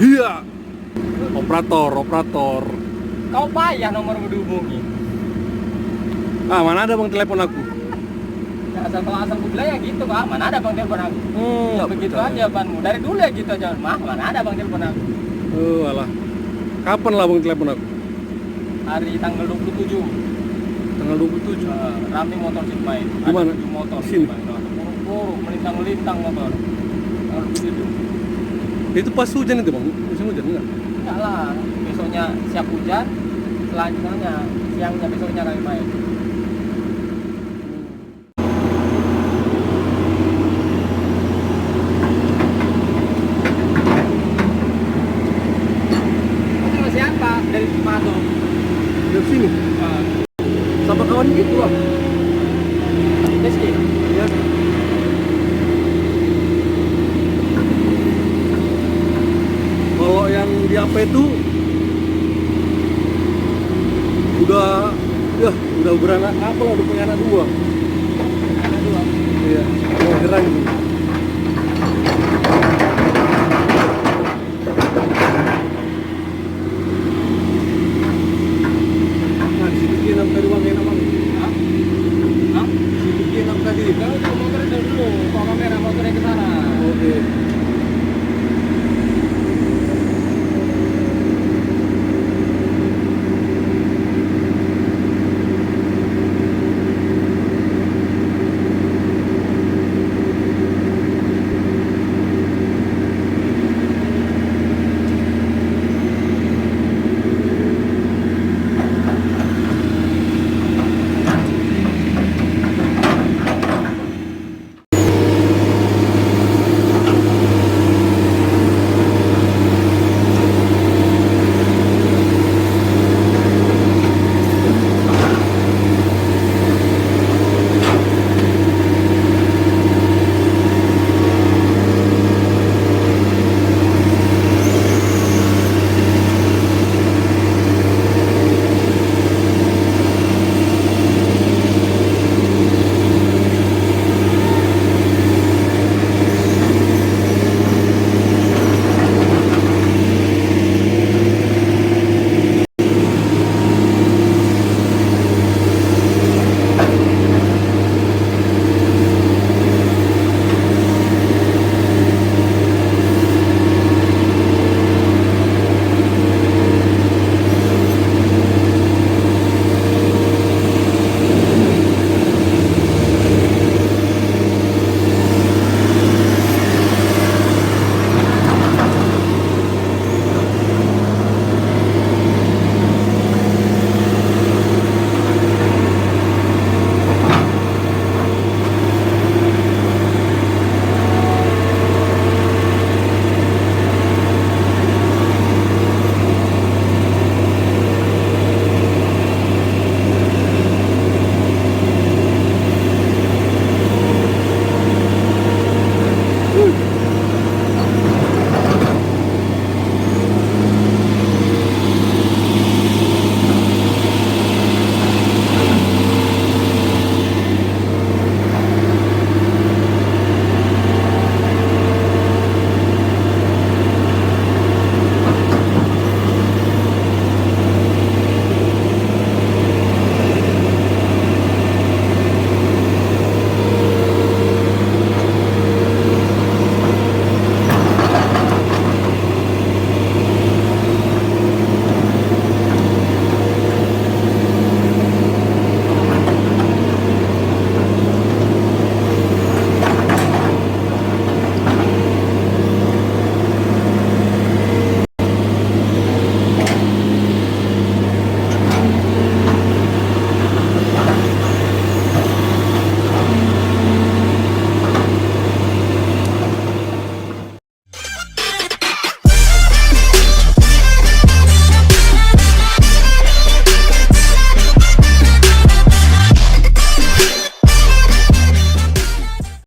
Iya. Operator. Kau payah nomor dihubungi. Ah, mana ada bang telepon aku? Ya, asal ku bilang ya gitu Pak, mana ada bang telepon aku. Ya Nggak begitu percaya. aja Bang, dari dulu ya gitu aja. Mana ada bang telepon aku. Oh, alah. Kapan lah bang telepon aku? Hari tanggal 27. Tanggal 27. Rame motor sih main. Di mana? Ada 7 motor Di sini? Buruk-buruk, melintang-melintang motor. Tanggal 27. Itu pas hujan itu bang? Musim hujan enggak? Enggak lah, besoknya siap hujan, selanjutnya siangnya besoknya kami main. Kamu sama siapa? Dari Mato. Dari sini. Sama kawan gitu lah. Deski. Ya. Kalau yang di apa itu udah beranak apa lah, udah punya anak 2.